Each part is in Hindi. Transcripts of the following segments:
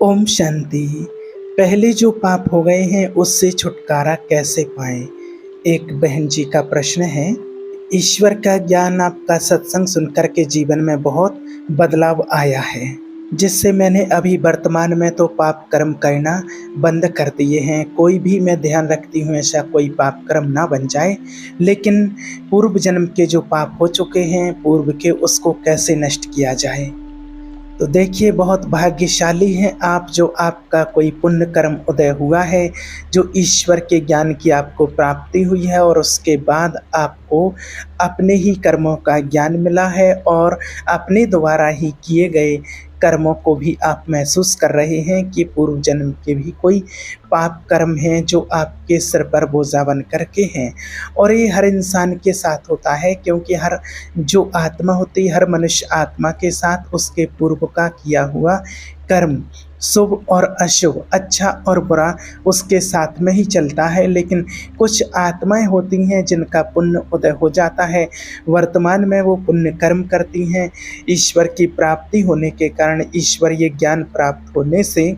ओम शांति। पहले जो पाप हो गए हैं उससे छुटकारा कैसे पाएं? एक बहन जी का प्रश्न है। ईश्वर का ज्ञान आपका सत्संग सुनकर के जीवन में बहुत बदलाव आया है, जिससे मैंने अभी वर्तमान में तो पाप कर्म करना बंद कर दिए हैं। कोई भी मैं ध्यान रखती हूँ ऐसा कोई पाप कर्म ना बन जाए, लेकिन पूर्व जन्म के जो पाप हो चुके हैं पूर्व के, उसको कैसे नष्ट किया जाए। तो देखिए, बहुत भाग्यशाली हैं आप जो आपका कोई पुण्य कर्म उदय हुआ है, जो ईश्वर के ज्ञान की आपको प्राप्ति हुई है और उसके बाद आपको अपने ही कर्मों का ज्ञान मिला है और अपने द्वारा ही किए गए कर्मों को भी आप महसूस कर रहे हैं कि पूर्व जन्म के भी कोई पाप कर्म हैं जो आपके सिर पर बोझा बन करके हैं। और ये हर इंसान के साथ होता है, क्योंकि हर जो आत्मा होती है, हर मनुष्य आत्मा के साथ उसके पूर्व का किया हुआ कर्म, शुभ और अशुभ, अच्छा और बुरा, उसके साथ में ही चलता है। लेकिन कुछ आत्माएं होती हैं जिनका पुण्य उदय हो जाता है, वर्तमान में वो पुण्य कर्म करती हैं। ईश्वर की प्राप्ति होने के कारण, ईश्वरीय ज्ञान प्राप्त होने से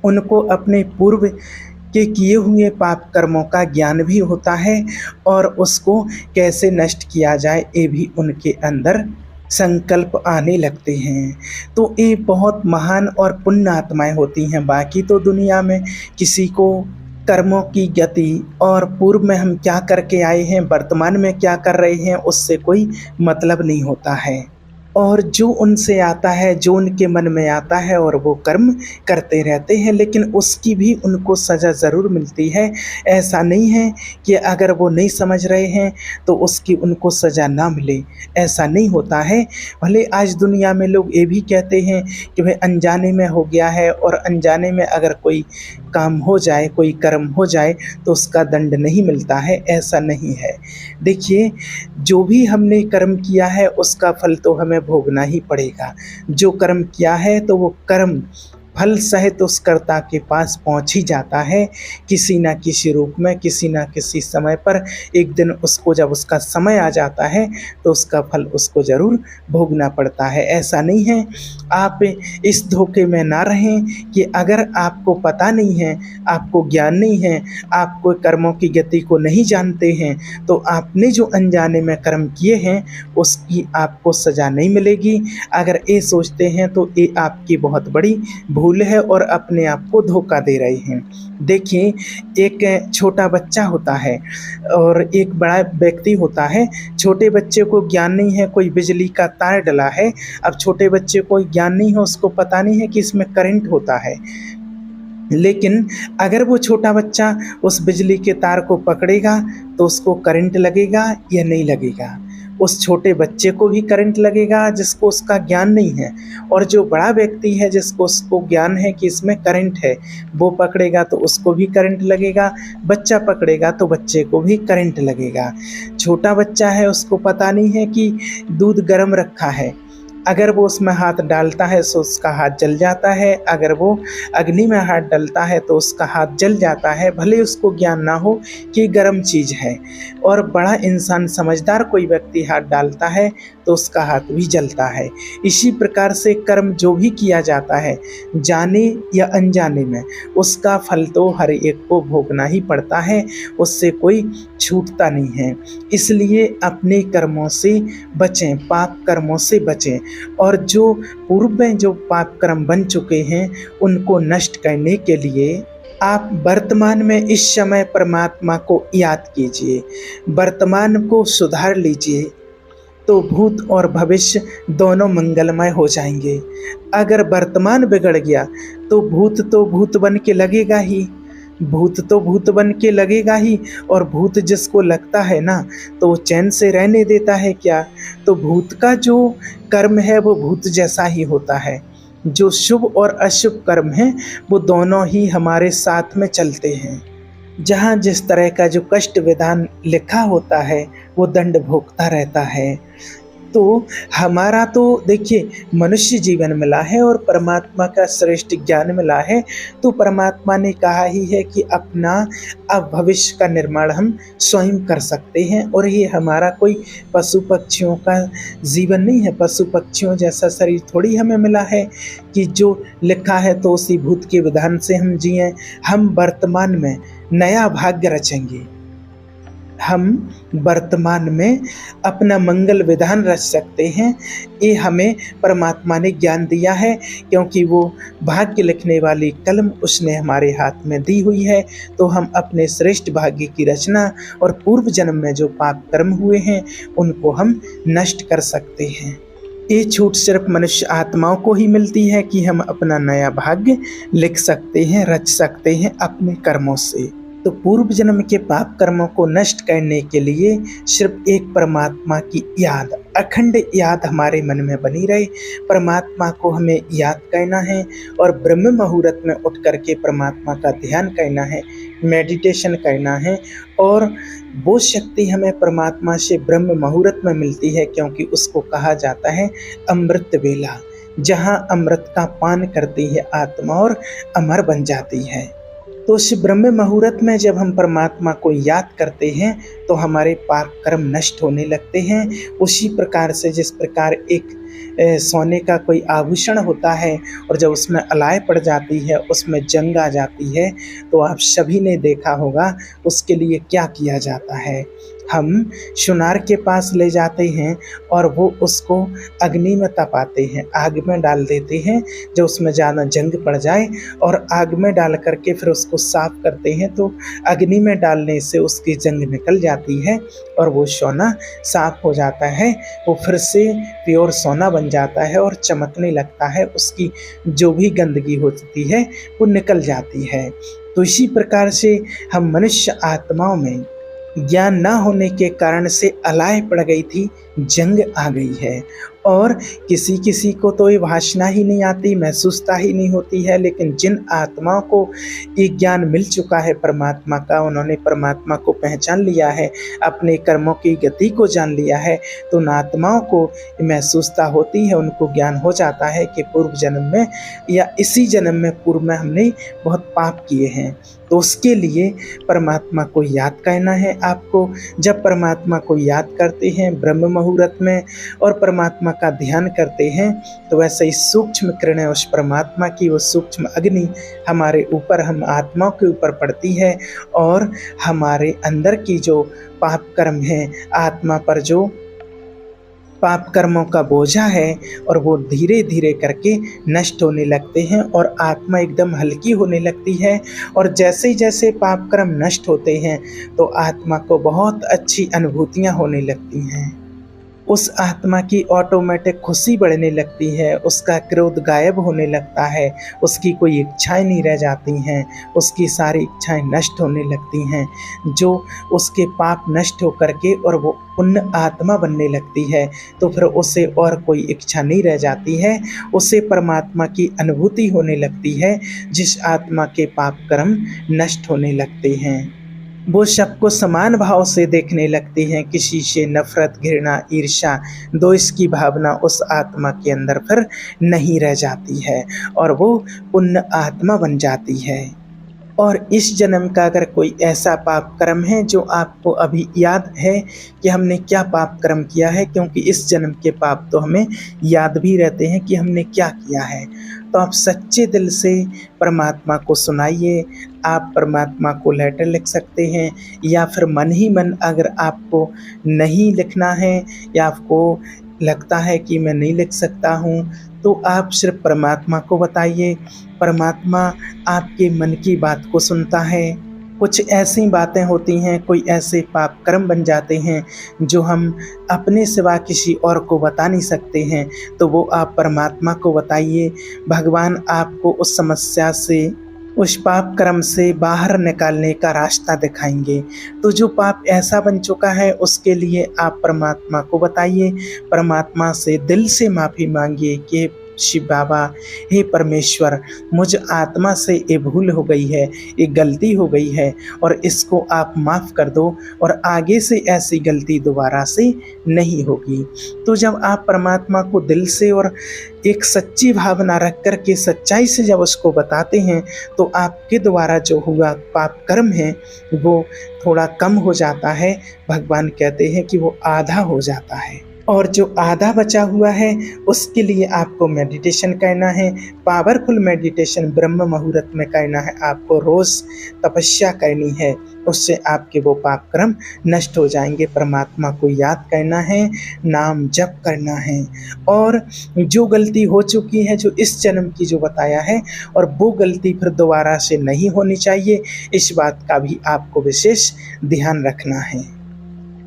उनको अपने पूर्व के किए हुए पाप कर्मों का ज्ञान भी होता है और उसको कैसे नष्ट किया जाए ये भी उनके अंदर संकल्प आने लगते हैं। तो ये बहुत महान और पुण्य आत्माएं होती हैं। बाकी तो दुनिया में किसी को कर्मों की गति और पूर्व में हम क्या करके आए हैं, वर्तमान में क्या कर रहे हैं, उससे कोई मतलब नहीं होता है। और जो उनसे आता है, जो उनके मन में आता है, और वो कर्म करते रहते हैं, लेकिन उसकी भी उनको सज़ा ज़रूर मिलती है। ऐसा नहीं है कि अगर वो नहीं समझ रहे हैं तो उसकी उनको सज़ा ना मिले, ऐसा नहीं होता है। भले आज दुनिया में लोग ये भी कहते हैं कि भाई अनजाने में हो गया है, और अनजाने में अगर कोई काम हो जाए, कोई कर्म हो जाए तो उसका दंड नहीं मिलता है, ऐसा नहीं है। देखिए, जो भी हमने कर्म किया है उसका फल तो हमें भोगना ही पड़ेगा। जो कर्म किया है तो वो कर्म फल सहित उस कर्ता के पास पहुंच ही जाता है, किसी ना किसी रूप में, किसी ना किसी समय पर। एक दिन उसको जब उसका समय आ जाता है तो उसका फल उसको ज़रूर भोगना पड़ता है। ऐसा नहीं है, आप इस धोखे में ना रहें कि अगर आपको पता नहीं है, आपको ज्ञान नहीं है, आपको कर्मों की गति को नहीं जानते हैं, तो आपने जो अनजाने में कर्म किए हैं उसकी आपको सज़ा नहीं मिलेगी। अगर ये सोचते हैं तो ये आपकी बहुत बड़ी भूल है और अपने आप को धोखा दे रहे हैं। देखिए, एक छोटा बच्चा होता है और एक बड़ा व्यक्ति होता है। छोटे बच्चे को ज्ञान नहीं है, कोई बिजली का तार डला है। अब छोटे बच्चे को ज्ञान नहीं है, उसको पता नहीं है कि इसमें करंट होता है, लेकिन अगर वो छोटा बच्चा उस बिजली के तार को पकड़ेगा तो उसको करंट लगेगा या नहीं लगेगा? उस छोटे बच्चे को भी करंट लगेगा जिसको उसका ज्ञान नहीं है, और जो बड़ा व्यक्ति है जिसको उसको ज्ञान है कि इसमें करंट है, वो पकड़ेगा तो उसको भी करंट लगेगा। बच्चा पकड़ेगा तो बच्चे को भी करंट लगेगा। छोटा बच्चा है, उसको पता नहीं है कि दूध गर्म रखा है, अगर वो उसमें हाथ डालता है तो उसका हाथ जल जाता है, अगर वो अग्नि में हाथ डालता है तो उसका हाथ जल जाता है, भले उसको ज्ञान ना हो कि गर्म चीज़ है। और बड़ा इंसान, समझदार कोई व्यक्ति हाथ डालता है तो उसका हाथ भी जलता है। इसी प्रकार से कर्म जो भी किया जाता है, जाने या अनजाने में, उसका फल तो हर एक को भोगना ही पड़ता है, उससे कोई छूटता नहीं है। इसलिए अपने कर्मों से बचें, पाप कर्मों से बचें, और जो पूर्व में जो पाप कर्म बन चुके हैं उनको नष्ट करने के लिए आप वर्तमान में इस समय परमात्मा को याद कीजिए, वर्तमान को सुधार लीजिए, तो भूत और भविष्य दोनों मंगलमय हो जाएंगे। अगर वर्तमान बिगड़ गया तो भूत बन के लगेगा ही, भूत तो भूत बन के लगेगा ही। और भूत जिसको लगता है ना, तो वो चैन से रहने देता है क्या? तो भूत का जो कर्म है वो भूत जैसा ही होता है। जो शुभ और अशुभ कर्म हैं वो दोनों ही हमारे साथ में चलते हैं। जहाँ जिस तरह का जो कष्ट विधान लिखा होता है वो दंड भोगता रहता है। तो हमारा तो देखिए मनुष्य जीवन मिला है और परमात्मा का श्रेष्ठ ज्ञान मिला है, तो परमात्मा ने कहा ही है कि अपना अब भविष्य का निर्माण हम स्वयं कर सकते हैं। और ये हमारा कोई पशु पक्षियों का जीवन नहीं है, पशु पक्षियों जैसा शरीर थोड़ी हमें मिला है कि जो लिखा है तो उसी भूत के विधान से हम जिएं। हम वर्तमान में नया भाग्य रचेंगे, हम वर्तमान में अपना मंगल विधान रच सकते हैं। ये हमें परमात्मा ने ज्ञान दिया है, क्योंकि वो भाग्य लिखने वाली कलम उसने हमारे हाथ में दी हुई है। तो हम अपने श्रेष्ठ भाग्य की रचना और पूर्व जन्म में जो पाप कर्म हुए हैं उनको हम नष्ट कर सकते हैं। ये छूट सिर्फ मनुष्य आत्माओं को ही मिलती है कि हम अपना नया भाग्य लिख सकते हैं, रच सकते हैं अपने कर्मों से। तो पूर्व जन्म के पाप कर्मों को नष्ट करने के लिए सिर्फ एक परमात्मा की याद, अखंड याद हमारे मन में बनी रहे। परमात्मा को हमें याद करना है और ब्रह्म मुहूर्त में उठ करके परमात्मा का ध्यान करना है, मेडिटेशन करना है। और वो शक्ति हमें परमात्मा से ब्रह्म मुहूर्त में मिलती है, क्योंकि उसको कहा जाता है अमृत वेला, जहाँ अमृत का पान करती है आत्मा और अमर बन जाती है। तो उस ब्रह्म मुहूर्त में जब हम परमात्मा को याद करते हैं तो हमारे पाप कर्म नष्ट होने लगते हैं। उसी प्रकार से जिस प्रकार एक सोने का कोई आभूषण होता है और जब उसमें अलाय पड़ जाती है, उसमें जंग आ जाती है, तो आप सभी ने देखा होगा उसके लिए क्या किया जाता है। हम सुनार के पास ले जाते हैं और वो उसको अग्नि में तपाते हैं, आग में डाल देते हैं, जब उसमें ज़्यादा जंग पड़ जाए, और आग में डाल करके फिर उसको साफ करते हैं। तो अग्नि में डालने से उसकी जंग निकल जाती है और वो सोना साफ हो जाता है, वो फिर से प्योर सोना बन जाता है और चमकने लगता है, उसकी जो भी गंदगी होती है वो निकल जाती है। तो इसी प्रकार से हम मनुष्य आत्माओं में ज्ञान न होने के कारण से अलाय पड़ गई थी, जंग आ गई है। और किसी किसी को तो ये वासना ही नहीं आती, महसूसता ही नहीं होती है, लेकिन जिन आत्माओं को ये ज्ञान मिल चुका है परमात्मा का, उन्होंने परमात्मा को पहचान लिया है, अपने कर्मों की गति को जान लिया है, तो उन आत्माओं को महसूसता होती है, उनको ज्ञान हो जाता है कि पूर्व जन्म में या इसी जन्म में पूर्व में हमने बहुत पाप किए हैं। तो उसके लिए परमात्मा को याद करना है आपको। जब परमात्मा को याद करते हैं ब्रह्म मुहूर्त में और परमात्मा का ध्यान करते हैं, तो वैसे ही सूक्ष्म किरणें उस परमात्मा की, वो सूक्ष्म अग्नि हमारे ऊपर, हम आत्माओं के ऊपर पड़ती है और हमारे अंदर की जो पाप कर्म है, आत्मा पर जो पाप कर्मों का बोझा है, और वो धीरे धीरे करके नष्ट होने लगते हैं और आत्मा एकदम हल्की होने लगती है। और जैसे ही जैसे पाप कर्म नष्ट होते हैं तो आत्मा को बहुत अच्छी अनुभूतियाँ होने लगती हैं। उस आत्मा की ऑटोमेटिक खुशी बढ़ने लगती है, उसका क्रोध गायब होने लगता है, उसकी कोई इच्छाएं नहीं रह जाती हैं, उसकी सारी इच्छाएं नष्ट होने लगती हैं, जो उसके पाप नष्ट होकर के और वो पुण्य आत्मा बनने लगती है। तो फिर उसे और कोई इच्छा नहीं रह जाती है, उसे परमात्मा की अनुभूति होने लगती है, जिस आत्मा के पाप कर्म नष्ट होने लगते हैं। वो सबको समान भाव से देखने लगती हैं, किसी से नफरत, घृणा, ईर्ष्या, द्वेष की भावना उस आत्मा के अंदर फिर नहीं रह जाती है और वो पुण्य आत्मा बन जाती है। और इस जन्म का अगर कोई ऐसा पाप कर्म है जो आपको अभी याद है कि हमने क्या पाप कर्म किया है, क्योंकि इस जन्म के पाप तो हमें याद भी रहते हैं कि हमने क्या किया है, तो आप सच्चे दिल से परमात्मा को सुनाइए। आप परमात्मा को लेटर लिख सकते हैं, या फिर मन ही मन अगर आपको नहीं लिखना है या आपको लगता है कि मैं नहीं लिख सकता हूँ, तो आप सिर्फ परमात्मा को बताइए। परमात्मा आपके मन की बात को सुनता है। कुछ ऐसी बातें होती हैं, कोई ऐसे पाप कर्म बन जाते हैं जो हम अपने सिवा किसी और को बता नहीं सकते हैं, तो वो आप परमात्मा को बताइए। भगवान आपको उस समस्या से, उस पाप कर्म से बाहर निकालने का रास्ता दिखाएंगे। तो जो पाप ऐसा बन चुका है उसके लिए आप परमात्मा को बताइए, परमात्मा से दिल से माफ़ी मांगिए कि शिव बाबा, हे परमेश्वर, मुझ आत्मा से ये भूल हो गई है, ये गलती हो गई है और इसको आप माफ़ कर दो और आगे से ऐसी गलती दोबारा से नहीं होगी। तो जब आप परमात्मा को दिल से और एक सच्ची भावना रख कर के सच्चाई से जब उसको बताते हैं, तो आपके द्वारा जो हुआ पाप कर्म है वो थोड़ा कम हो जाता है। भगवान कहते हैं कि वो आधा हो जाता है और जो आधा बचा हुआ है उसके लिए आपको मेडिटेशन करना है, पावरफुल मेडिटेशन ब्रह्म मुहूर्त में करना है, आपको रोज़ तपस्या करनी है, उससे आपके वो पाप कर्म नष्ट हो जाएंगे। परमात्मा को याद करना है, नाम जप करना है और जो गलती हो चुकी है, जो इस जन्म की जो बताया है, और वो गलती फिर दोबारा से नहीं होनी चाहिए, इस बात का भी आपको विशेष ध्यान रखना है।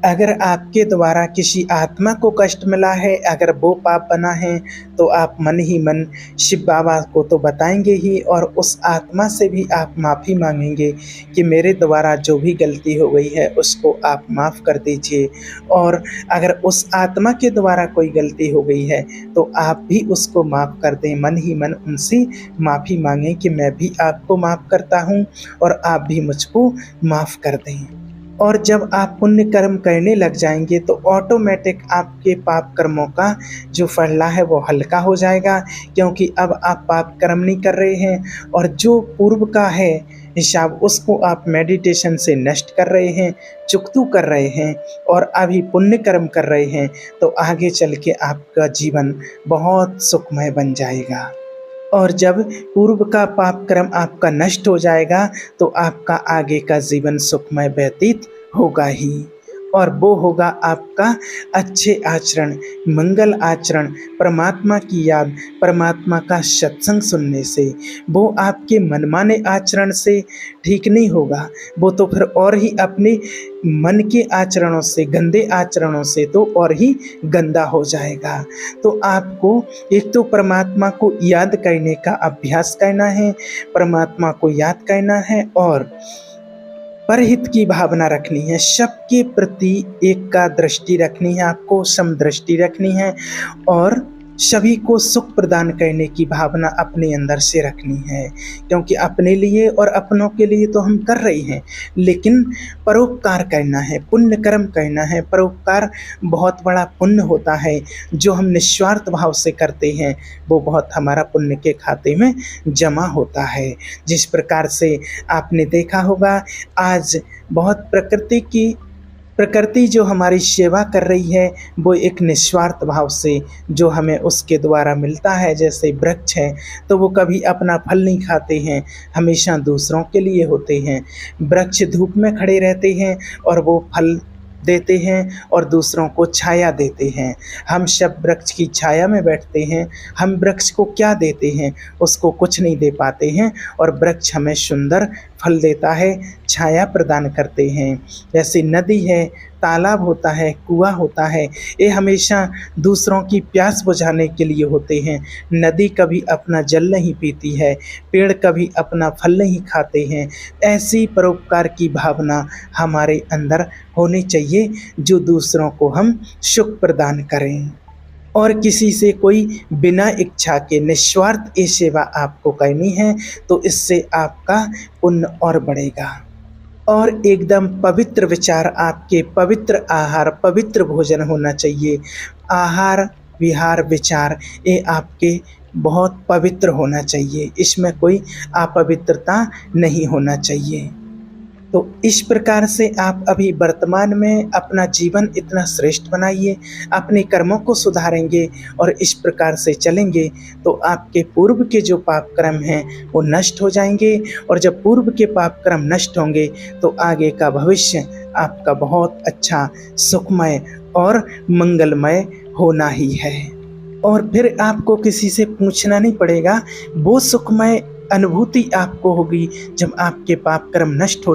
अगर आपके द्वारा किसी आत्मा को कष्ट मिला है, अगर वो पाप बना है, तो आप मन ही मन शिव बाबा को तो बताएंगे ही और उस आत्मा से भी आप माफ़ी मांगेंगे कि मेरे द्वारा जो भी गलती हो गई है उसको आप माफ़ कर दीजिए। और अगर उस आत्मा के द्वारा कोई गलती हो गई है तो आप भी उसको माफ़ कर दें, मन ही मन उनसे माफ़ी मांगें कि मैं भी आपको माफ़ करता हूँ और आप भी मुझको माफ़ कर दें। और जब आप पुण्य कर्म करने लग जाएंगे तो ऑटोमेटिक आपके पाप कर्मों का जो फैसला है वो हल्का हो जाएगा, क्योंकि अब आप पाप कर्म नहीं कर रहे हैं और जो पूर्व का है हिसाब उसको आप मेडिटेशन से नष्ट कर रहे हैं, चुकतू कर रहे हैं और अभी पुण्य कर्म कर रहे हैं, तो आगे चल के आपका जीवन बहुत सुखमय बन जाएगा। और जब पूर्व का पाप कर्म आपका नष्ट हो जाएगा तो आपका आगे का जीवन सुखमय व्यतीत होगा ही, और वो होगा आपका अच्छे आचरण, मंगल आचरण, परमात्मा की याद, परमात्मा का सत्संग सुनने से। वो आपके मनमाने आचरण से ठीक नहीं होगा, वो तो फिर और ही अपने मन के आचरणों से, गंदे आचरणों से तो और ही गंदा हो जाएगा। तो आपको एक तो परमात्मा को याद करने का अभ्यास करना है, परमात्मा को याद करना है और परहित की भावना रखनी है, सबके प्रति एक का दृष्टि रखनी है, आपको समदृष्टि रखनी है और सभी को सुख प्रदान करने की भावना अपने अंदर से रखनी है। क्योंकि अपने लिए और अपनों के लिए तो हम कर रहे हैं, लेकिन परोपकार करना है, पुण्य कर्म करना है। परोपकार बहुत बड़ा पुण्य होता है, जो हम निस्वार्थ भाव से करते हैं वो बहुत हमारा पुण्य के खाते में जमा होता है। जिस प्रकार से आपने देखा होगा आज बहुत प्रकृति जो हमारी सेवा कर रही है वो एक निस्वार्थ भाव से जो हमें उसके द्वारा मिलता है। जैसे वृक्ष है तो वो कभी अपना फल नहीं खाते हैं, हमेशा दूसरों के लिए होते हैं। वृक्ष धूप में खड़े रहते हैं और वो फल देते हैं और दूसरों को छाया देते हैं। हम सब वृक्ष की छाया में बैठते हैं, हम वृक्ष को क्या देते हैं, उसको कुछ नहीं दे पाते हैं और वृक्ष हमें सुंदर फल देता है, छाया प्रदान करते हैं। जैसे नदी है, तालाब होता है, कुआं होता है, ये हमेशा दूसरों की प्यास बुझाने के लिए होते हैं। नदी कभी अपना जल नहीं पीती है, पेड़ कभी अपना फल नहीं खाते हैं। ऐसी परोपकार की भावना हमारे अंदर होनी चाहिए जो दूसरों को हम सुख प्रदान करें और किसी से कोई बिना इच्छा के निस्वार्थ ये सेवा आपको करनी है, तो इससे आपका पुण्य और बढ़ेगा। और एकदम पवित्र विचार, आपके पवित्र आहार, पवित्र भोजन होना चाहिए। आहार विहार विचार ये आपके बहुत पवित्र होना चाहिए, इसमें कोई अपवित्रता नहीं होना चाहिए। तो इस प्रकार से आप अभी वर्तमान में अपना जीवन इतना श्रेष्ठ बनाइए, अपने कर्मों को सुधारेंगे और इस प्रकार से चलेंगे तो आपके पूर्व के जो पाप कर्म हैं वो नष्ट हो जाएंगे। और जब पूर्व के पाप कर्म नष्ट होंगे तो आगे का भविष्य आपका बहुत अच्छा, सुखमय और मंगलमय होना ही है। और फिर आपको किसी से पूछना नहीं पड़ेगा, वो सुखमय अनुभूति आपको होगी जब आपके पाप कर्म नष्ट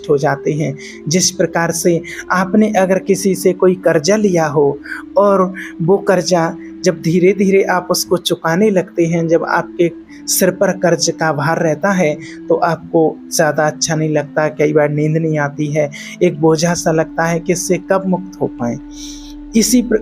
हो जाते हैं। जिस प्रकार से आपने अगर किसी से कोई कर्जा लिया हो और वो कर्जा जब धीरे धीरे आप उसको चुकाने लगते हैं, जब आपके सिर पर कर्ज का भार रहता है तो आपको ज़्यादा अच्छा नहीं लगता, कई बार नींद नहीं आती है, एक बोझा सा लगता है कि इससे कब मुक्त हो पाएँ।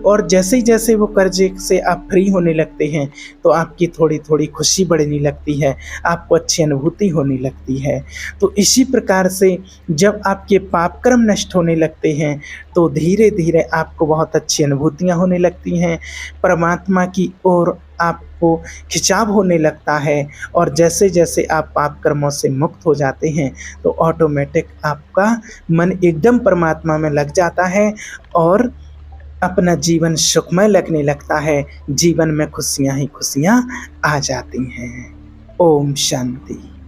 और जैसे ही जैसे वो कर्जे से आप फ्री होने लगते हैं, तो आपकी थोड़ी-थोड़ी खुशी बढ़ने लगती है, आपको अच्छी अनुभूति होने लगती है। तो इसी प्रकार से जब आपके पाप कर्म नष्ट होने लगते हैं, तो धीरे-धीरे आपको बहुत अच्छी अनुभूतियाँ होने लगती हैं, परमात्मा की ओर आपको खिंचाव होने लगता है और जैसे-जैसे आप पाप कर्मों से मुक्त हो जाते हैं, तो ऑटोमेटिक आपका मन एकदम परमात्मा में लग जाता है और अपना जीवन सुखमय लगने लगता है, जीवन में खुशियाँ ही खुशियाँ आ जाती हैं। ओम शांति।